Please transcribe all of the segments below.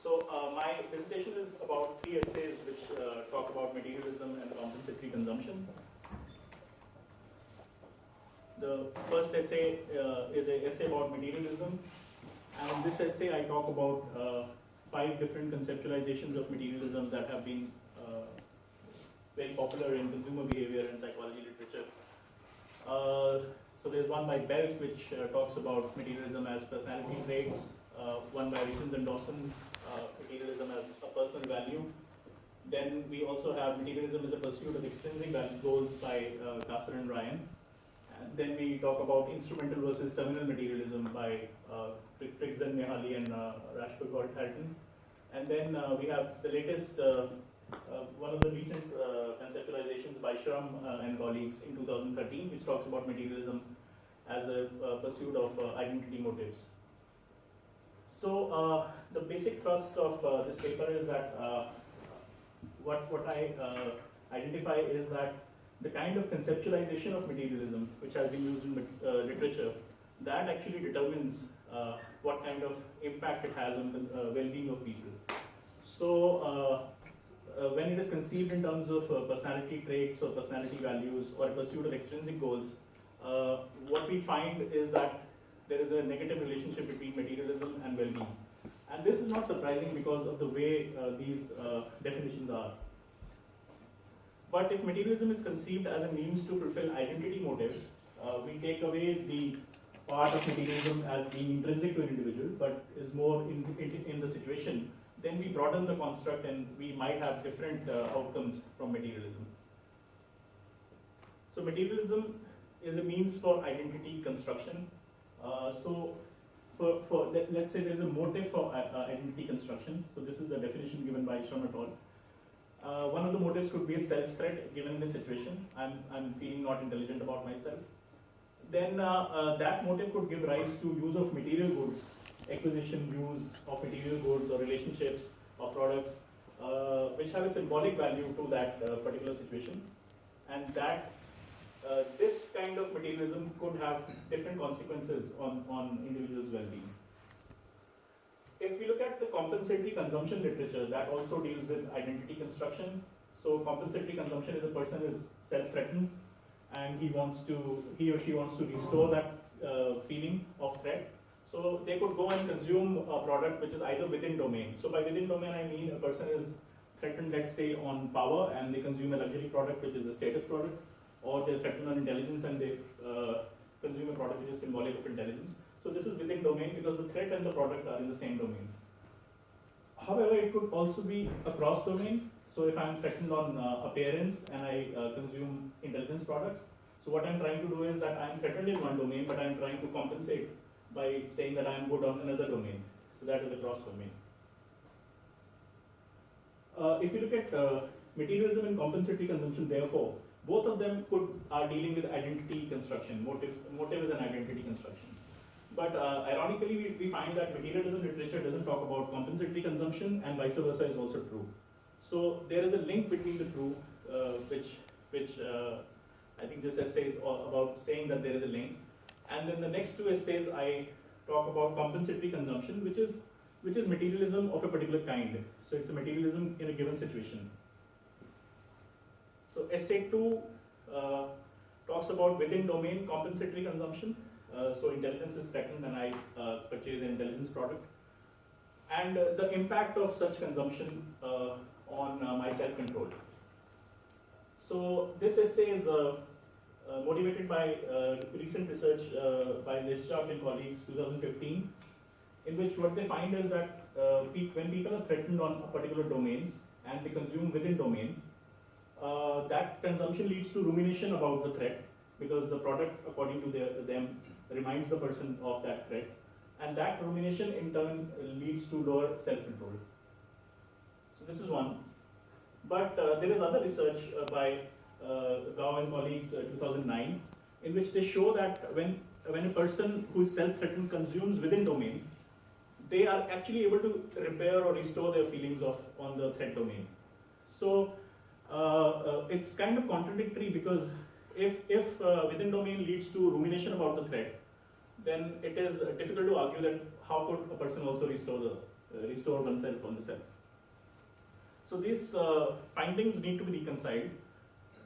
So my presentation is about 3 essays which talk about materialism and compensatory consumption. The first essay is an essay about materialism, and in this essay I talk about 5 different conceptualizations of materialism that have been very popular in consumer behavior and psychology literature. So there's one by Belt which talks about materialism as personality traits, one by Richens and Dawson, materialism as a personal value. Then we also have materialism as a pursuit of extrinsic goals by Kasser and Ryan. And then we talk about instrumental versus terminal materialism by Trigson, Nehali and Rashford-Halton. And then we have the latest, one of the recent conceptualizations by Shrum and colleagues in 2013, which talks about materialism as a pursuit of identity motives. So the basic thrust of this paper is that what I identify is that the kind of conceptualization of materialism which has been used in literature, that actually determines what kind of impact it has on the well-being of people. So when it is conceived in terms of personality traits or personality values or a pursuit of extrinsic goals, what we find is that there is a negative relationship between materialism and well-being. And this is not surprising because of the way these definitions are. But if materialism is conceived as a means to fulfill identity motives, we take away the part of materialism as being intrinsic to an individual, but is more in the situation, then we broaden the construct and we might have different outcomes from materialism. So materialism is a means for identity construction. So let's say there's a motive for identity construction. So this is the definition given by Shrum et al. One of the motives could be a self-threat given in this situation. I'm feeling not intelligent about myself. Then that motive could give rise to use of material goods, acquisition, use of material goods or relationships or products, which have a symbolic value to that particular situation. And that this kind of materialism could have different consequences on individuals' well-being. If we look at the compensatory consumption literature, that also deals with identity construction. So compensatory consumption is a person is self-threatened and he or she wants to restore that feeling of threat. So they could go and consume a product which is either within domain. So by within domain I mean a person is threatened, let's say, on power and they consume a luxury product which is a status product, or they're threatened on intelligence and they consume a product which is symbolic of intelligence. So this is within domain because the threat and the product are in the same domain. However, it could also be across domain. So if I'm threatened on appearance and I consume intelligence products, so what I'm trying to do is that I'm threatened in one domain, but I'm trying to compensate by saying that I'm good on another domain. So that is across domain. If you look at materialism and compensatory consumption, therefore, both of them are dealing with identity construction. Motive is an identity construction. But ironically, we find that materialism literature doesn't talk about compensatory consumption, and vice versa is also true. So there is a link between the two, which I think this essay is about saying that there is a link. And then the next 2 essays I talk about compensatory consumption, which is materialism of a particular kind. So it's a materialism in a given situation. So essay 2 talks about within domain compensatory consumption. So intelligence is threatened and I purchase an intelligence product. And the impact of such consumption on my self-control. So this essay is motivated by recent research by Lischak and colleagues, 2015, in which what they find is that when people are threatened on particular domains and they consume within domain, that consumption leads to rumination about the threat because the product, according to them, reminds the person of that threat, and that rumination in turn leads to lower self-control. So this is one. But there is other research by Gao and colleagues, 2009, in which they show that when a person who is self-threatened consumes within domain, they are actually able to repair or restore their feelings on the threat domain. So it's kind of contradictory because if within domain leads to rumination about the threat, then it is difficult to argue that how could a person also restore restore oneself on the self. So these findings need to be reconciled.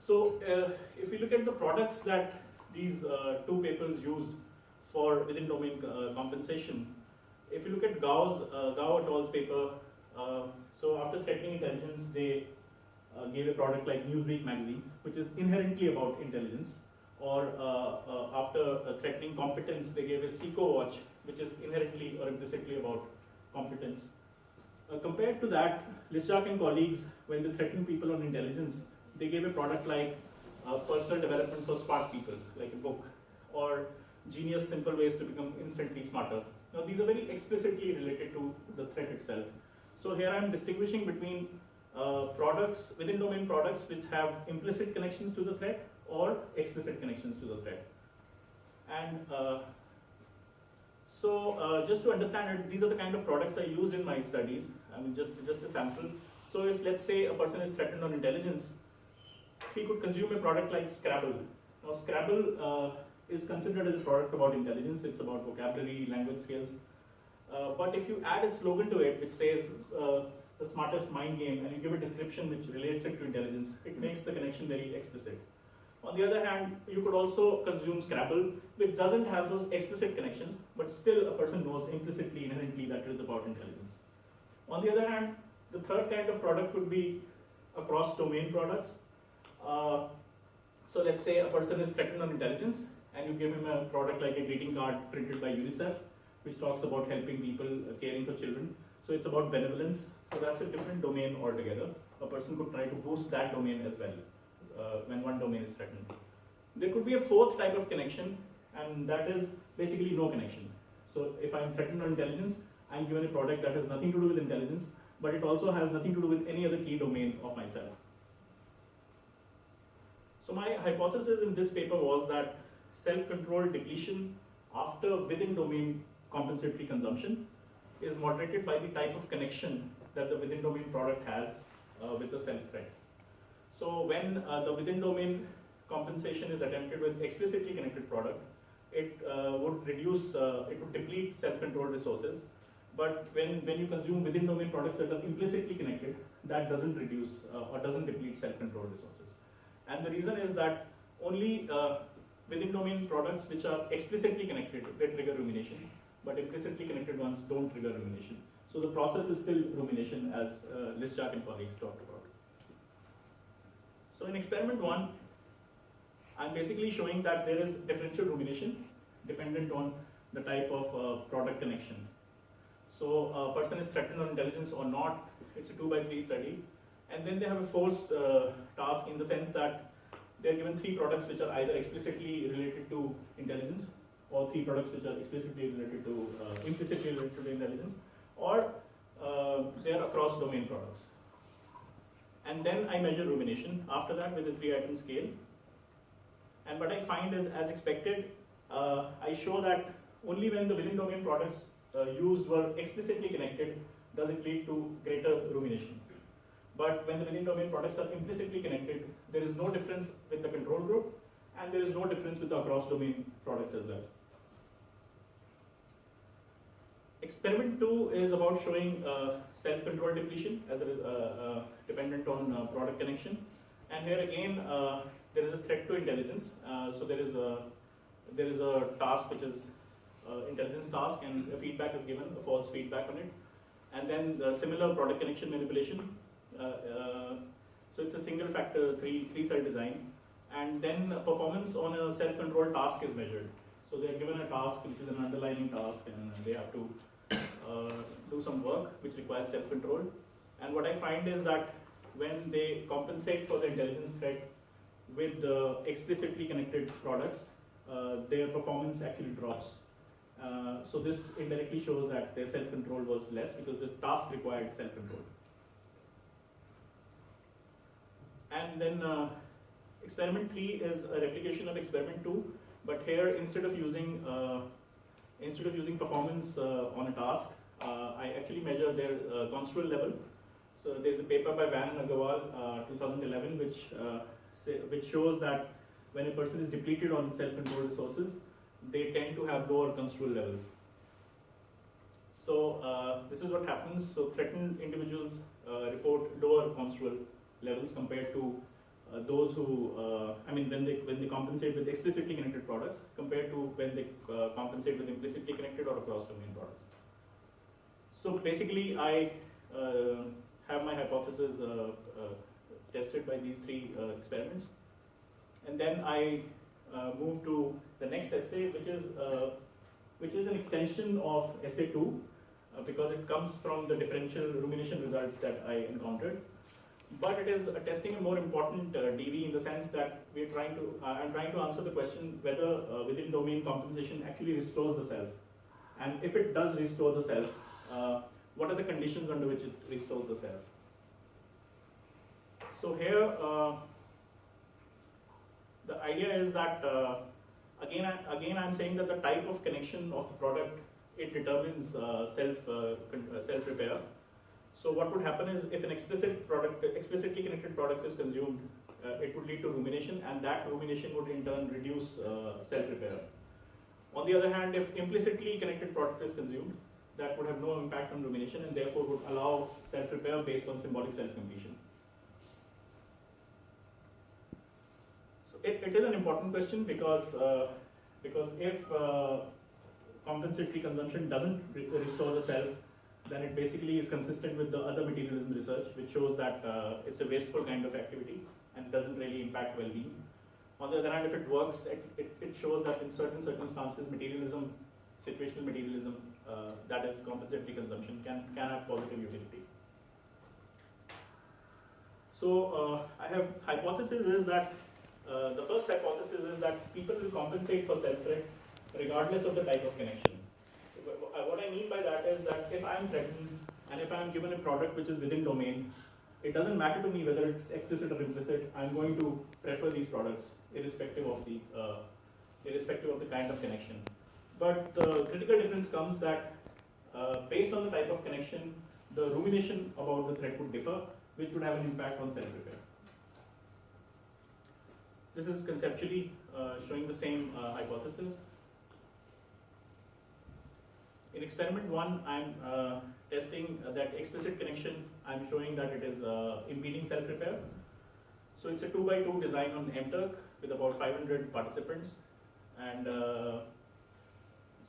So if you look at the products that these two papers used for within domain compensation, if you look at Gao et al.'s paper, so after threatening intelligence, they gave a product like Newsweek magazine, which is inherently about intelligence, or after threatening competence, they gave a Seiko watch, which is inherently or implicitly about competence. Compared to that, Lishak and colleagues, when they threatened people on intelligence, they gave a product like personal development for smart people, like a book, or genius simple ways to become instantly smarter. Now these are very explicitly related to the threat itself. So here I am distinguishing between products, within domain products which have implicit connections to the threat or explicit connections to the threat. And just to understand it, these are the kind of products I used in my studies. I mean, just a sample. So if, let's say, a person is threatened on intelligence, he could consume a product like Scrabble. Now Scrabble is considered as a product about intelligence. It's about vocabulary, language skills. But if you add a slogan to it which says the smartest mind game, and you give a description which relates it to intelligence, it makes the connection very explicit. On the other hand, you could also consume Scrabble, which doesn't have those explicit connections, but still a person knows implicitly, inherently that it is about intelligence. On the other hand, the third kind of product would be across domain products. So let's say a person is threatened on intelligence, and you give him a product like a greeting card printed by UNICEF, which talks about helping people, caring for children. So it's about benevolence. So that's a different domain altogether. A person could try to boost that domain as well when one domain is threatened. There could be a fourth type of connection, and that is basically no connection. So if I'm threatened on intelligence, I'm given a product that has nothing to do with intelligence, but it also has nothing to do with any other key domain of myself. So my hypothesis in this paper was that self-controlled depletion after within domain compensatory consumption is moderated by the type of connection that the within domain product has with the self threat. So when the within domain compensation is attempted with explicitly connected product, it would reduce, it would deplete self-controlled resources. But when you consume within domain products that are implicitly connected, that doesn't reduce or doesn't deplete self-controlled resources. And the reason is that only within domain products which are explicitly connected, they trigger rumination, but implicitly connected ones don't trigger rumination. So the process is still rumination, as Lishak and colleagues talked about. So in experiment 1, I'm basically showing that there is differential rumination dependent on the type of product connection. So a person is threatened on intelligence or not, it's a 2x3 study. And then they have a forced task in the sense that they're given 3 products which are either explicitly related to intelligence, or 3 products which are explicitly related to, implicitly related to intelligence, or they're across domain products. And then I measure rumination after that with a 3-item scale. And what I find is, as expected, I show that only when the within domain products used were explicitly connected does it lead to greater rumination. But when the within domain products are implicitly connected, there is no difference with the control group, and there is no difference with the across domain products as well. Experiment 2 is about showing self-control depletion as dependent on product connection. And here again, there is a threat to intelligence. So there is a task which is intelligence task, and a feedback is given, a false feedback on it. And then the similar product connection manipulation. So it's a single factor, three-cell design. And then performance on a self-controlled task is measured. So they're given a task which is an underlining task, and they have to do some work which requires self-control. And what I find is that when they compensate for the intelligence threat with the explicitly connected products, their performance actually drops. So this indirectly shows that their self-control was less because the task required self-control. And then experiment 3 is a replication of experiment 2, but here instead of using performance on a task, I actually measure their construal level. So there's a paper by Van and Agarwal, 2011, which shows that when a person is depleted on self-control resources, they tend to have lower construal levels. So this is what happens. So threatened individuals report lower menstrual levels compared to those who, when they compensate with explicitly connected products compared to when they compensate with implicitly connected or cross-domain products. So basically, I have my hypothesis tested by these three experiments, and then I move to the next essay, which is an extension of essay 2, because it comes from the differential rumination results that I encountered. But it is testing a more important DV in the sense that I'm trying to answer the question whether within domain compensation actually restores the self. And if it does restore the self, what are the conditions under which it restores the self? So here, the idea is that, again I'm saying that the type of connection of the product, it determines self-repair. So what would happen is if an explicitly connected product is consumed, it would lead to rumination, and that rumination would in turn reduce self-repair. On the other hand, if implicitly connected product is consumed, that would have no impact on rumination and therefore would allow self-repair based on symbolic self-completion. So it is an important question because if compensatory consumption doesn't restore the self, then it basically is consistent with the other materialism research, which shows that it's a wasteful kind of activity and doesn't really impact well-being. On the other hand, if it works, it shows that in certain circumstances, materialism, situational materialism, that is compensatory consumption, can have positive utility. So I have hypothesis is that, the first hypothesis is that people will compensate for self-threat regardless of the type of connection. What I mean by that is that if I am threatened and if I am given a product which is within domain, it doesn't matter to me whether it's explicit or implicit. I'm going to prefer these products irrespective of the kind of connection. But the critical difference comes that based on the type of connection, the rumination about the threat would differ, which would have an impact on self-repair. This is conceptually showing the same hypothesis. In experiment 1, I'm testing that explicit connection. I'm showing that it is impeding self-repair. So it's a 2x2 design on MTurk with about 500 participants. And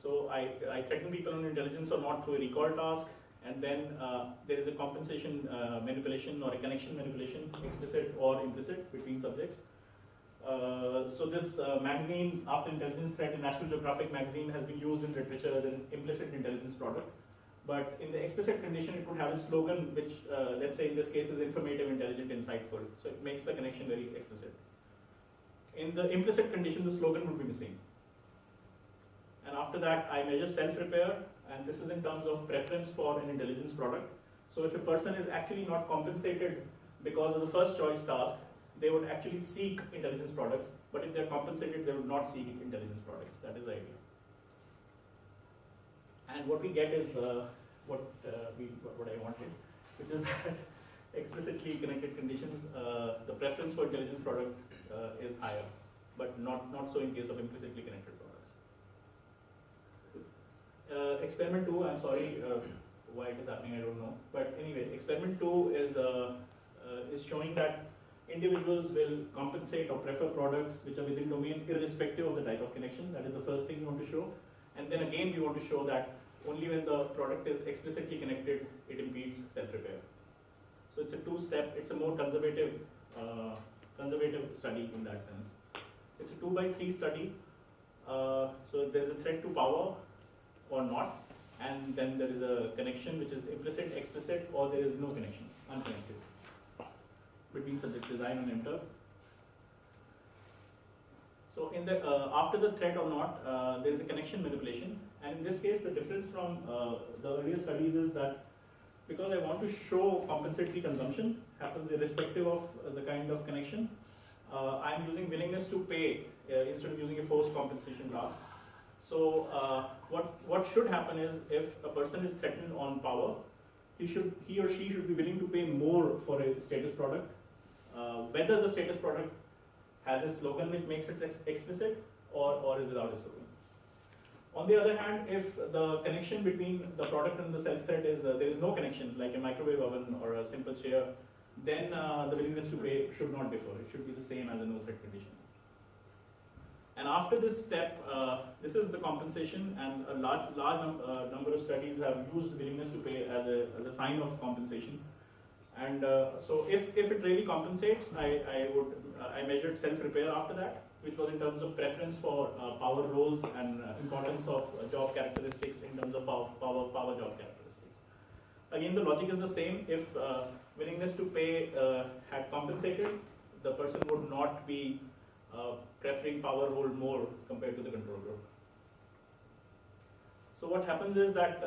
so I threaten people on intelligence or not through a recall task. And then there is a compensation manipulation or a connection manipulation, explicit or implicit, between subjects. So this magazine, After Intelligence Threat, a National Geographic magazine, has been used in literature as an implicit intelligence product. But in the explicit condition, it would have a slogan which, let's say in this case, is informative, intelligent, insightful. So it makes the connection very explicit. In the implicit condition, the slogan would be missing. And after that, I measure self-repair, and this is in terms of preference for an intelligence product. So if a person is actually not compensated because of the first choice task, they would actually seek intelligence products, but if they're compensated, they would not seek intelligence products. That is the idea. And what we get is what I wanted, which is that explicitly connected conditions, the preference for intelligence product is higher, but not so in case of implicitly connected products. Experiment 2, I'm sorry, why it is happening, I don't know. But anyway, experiment 2 is showing that individuals will compensate or prefer products which are within domain irrespective of the type of connection. That is the first thing we want to show. And then again, we want to show that only when the product is explicitly connected, it impedes self-repair. So it's a two-step, it's a more conservative study in that sense. It's a 2x3 study. So there's a threat to power or not, and then there is a connection which is implicit, explicit, or there is no connection, unconnected, between subject design and MTurk. So in the after the threat or not, there is a connection manipulation, and in this case, the difference from the earlier studies is that because I want to show compensatory consumption happens irrespective of the kind of connection, I am using willingness to pay instead of using a forced compensation task. So what should happen is if a person is threatened on power, he or she should be willing to pay more for a status product, whether the status product has a slogan which makes it explicit or is without a slogan. On the other hand, if the connection between the product and the self-threat is, there is no connection, like a microwave oven or a simple chair, then the willingness to pay should not differ. It should be the same as a no-threat condition. And after this step, this is the compensation, and a large number of studies have used willingness to pay as a sign of compensation. And so if it really compensates, I measured self-repair after that, which was in terms of preference for power roles and importance of job characteristics in terms of power job characteristics. Again, the logic is the same. If willingness to pay had compensated, the person would not be preferring power role more compared to the control group. So what happens is that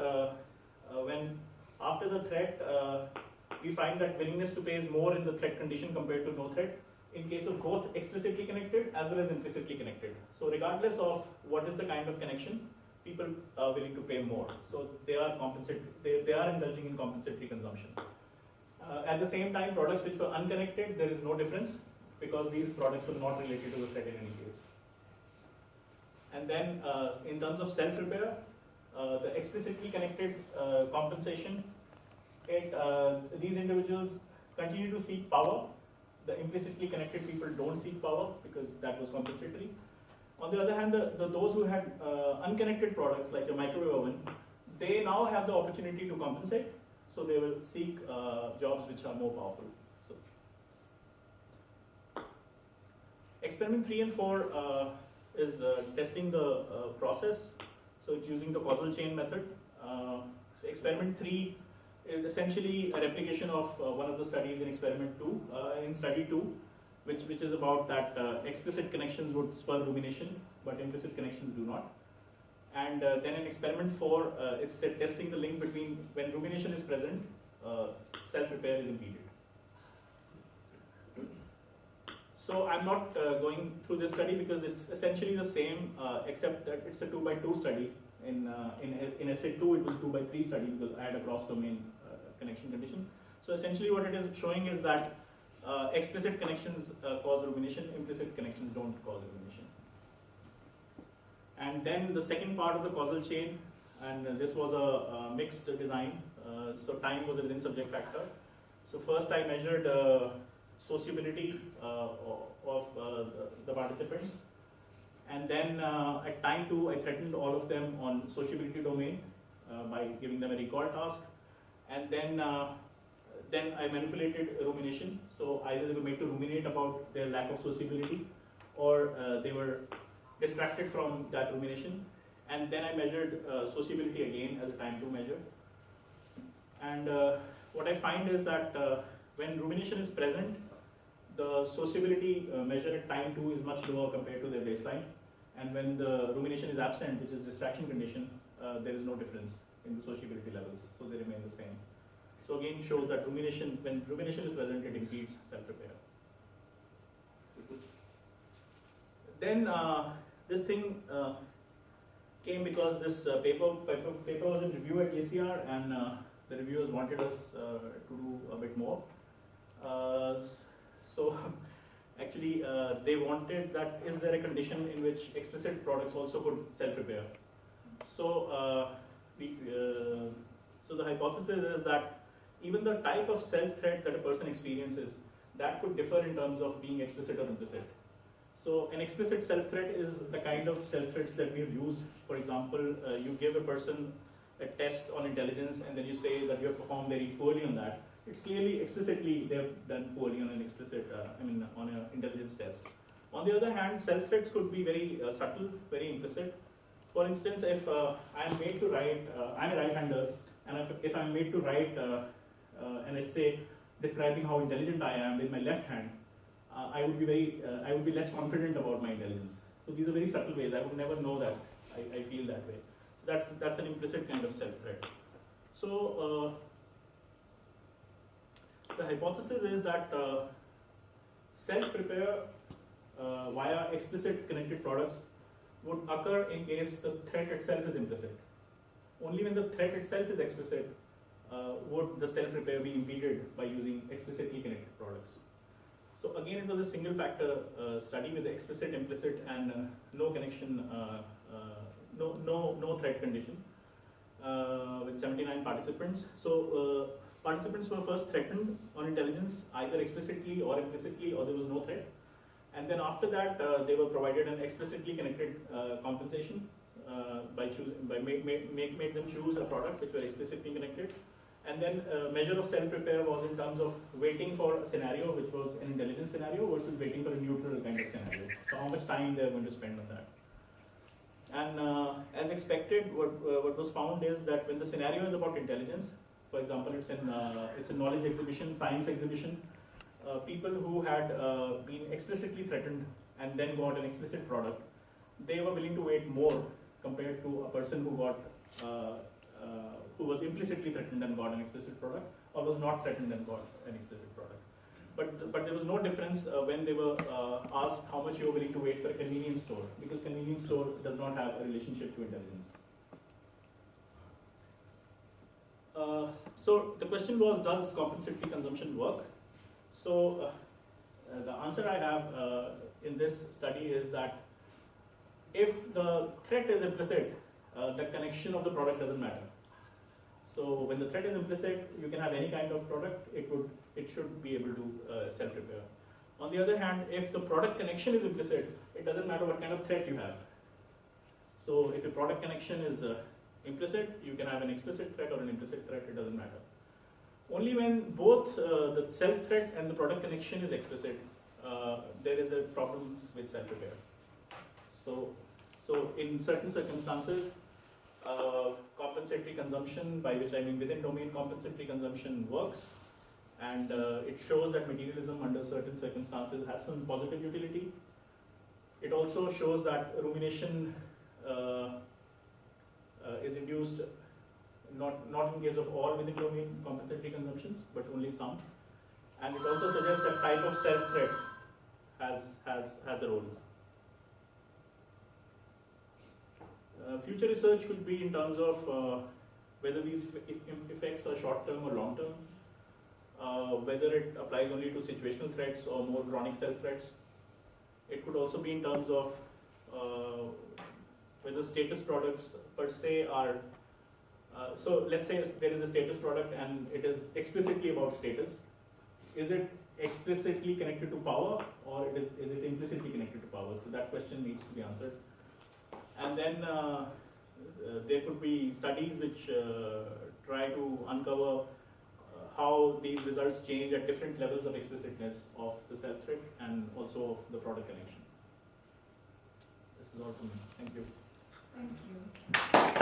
when after the threat, we find that willingness to pay is more in the threat condition compared to no threat, in case of both explicitly connected as well as implicitly connected. So regardless of what is the kind of connection, people are willing to pay more. So they are indulging in compensatory consumption. At the same time, products which were unconnected, there is no difference because these products were not related to the threat in any case. And then in terms of self-repair, the explicitly connected compensation, these individuals continue to seek power. The implicitly connected people don't seek power because that was compensatory. On the other hand, those who had unconnected products like a microwave oven, they now have the opportunity to compensate, so they will seek jobs which are more powerful. So, experiment 3 and 4 is testing the process, so it's using the causal chain method. So experiment 3 is essentially a replication of one of the studies in experiment 2, in study 2, which is about that explicit connections would spur rumination, but implicit connections do not. And then in experiment 4, it's testing the link between when rumination is present, self-repair is impeded. So I'm not going through this study because it's essentially the same, except that it's a 2x2 study. In essay 2, it was 2x3 study because I had a cross-domain connection condition. So essentially what it is showing is that explicit connections cause rumination, implicit connections don't cause rumination. And then the second part of the causal chain, and this was a mixed design, so time was a within subject factor. So first I measured sociability of the participants, and then at time 2 I threatened all of them on sociability domain by giving them a recall task, and then I manipulated rumination. So either they were made to ruminate about their lack of sociability, or they were distracted from that rumination. And then I measured sociability again as a time 2 measure. And what I find is that when rumination is present, the sociability measure at time 2 is much lower compared to their baseline. And when the rumination is absent, which is distraction condition, there is no difference in the sociability levels, so they remain the same. So again shows that rumination, when rumination is present, it impedes self-repair. Then this thing came because this paper was in review at JCR, and the reviewers wanted us to do a bit more. So actually they wanted that, is there a condition in which explicit products also could self-repair? So so the hypothesis is that even the type of self-threat that a person experiences, that could differ in terms of being explicit or implicit. So an explicit self-threat is the kind of self-threats that we have used. For example, you give a person a test on intelligence and then you say that you have performed very poorly on that. It's clearly explicitly they have done poorly on an explicit, on an intelligence test. On the other hand, self-threats could be very subtle, very implicit. For instance, if I'm made to write, I'm a right-hander, and if I'm made to write an essay describing how intelligent I am with my left hand, I would be less confident about my intelligence. So these are very subtle ways. I would never know that I feel that way. So that's an implicit kind of self-threat. So the hypothesis is that self-repair via explicit connected products would occur in case the threat itself is implicit. Only when the threat itself is explicit would the self-repair be impeded by using explicitly connected products. So again, it was a single factor study with the explicit, implicit, and no connection no threat condition with 79 participants. So participants were first threatened on intelligence, either explicitly or implicitly, or there was no threat. And then after that, they were provided an explicitly connected compensation made them choose a product which were explicitly connected. And then measure of self-prepare was in terms of waiting for a scenario which was an intelligence scenario versus waiting for a neutral kind of scenario. So how much time they are going to spend on that. And as expected, what was found is that when the scenario is about intelligence, for example, it's a knowledge exhibition, science exhibition, people who had been explicitly threatened and then got an explicit product, they were willing to wait more compared to a person who got who was implicitly threatened and got an explicit product, or was not threatened and got an explicit product. But there was no difference when they were asked how much you were willing to wait for a convenience store, because convenience store does not have a relationship to intelligence. So the question was, does compensatory consumption work? So the answer I have in this study is that if the threat is implicit, the connection of the product doesn't matter. So when the threat is implicit, you can have any kind of product, it should be able to self-repair. On the other hand, if the product connection is implicit, it doesn't matter what kind of threat you have. So if your product connection is implicit, you can have an explicit threat or an implicit threat, it doesn't matter. Only when both the self-threat and the product connection is explicit, there is a problem with self-repair. So in certain circumstances, compensatory consumption, by which I mean within domain compensatory consumption, works, and it shows that materialism under certain circumstances has some positive utility. It also shows that rumination is induced not in case of all within domain compensatory consumptions, but only some. And it also suggests that type of self-threat has a role. Future research could be in terms of whether these effects are short-term or long-term, whether it applies only to situational threats or more chronic self-threats. It could also be in terms of whether status products per se are, so let's say there is a status product and it is explicitly about status. Is it explicitly connected to power, or is it implicitly connected to power? So that question needs to be answered. And then there could be studies which try to uncover how these results change at different levels of explicitness of the self-threat and also of the product connection. This is all from me. Thank you. Thank you.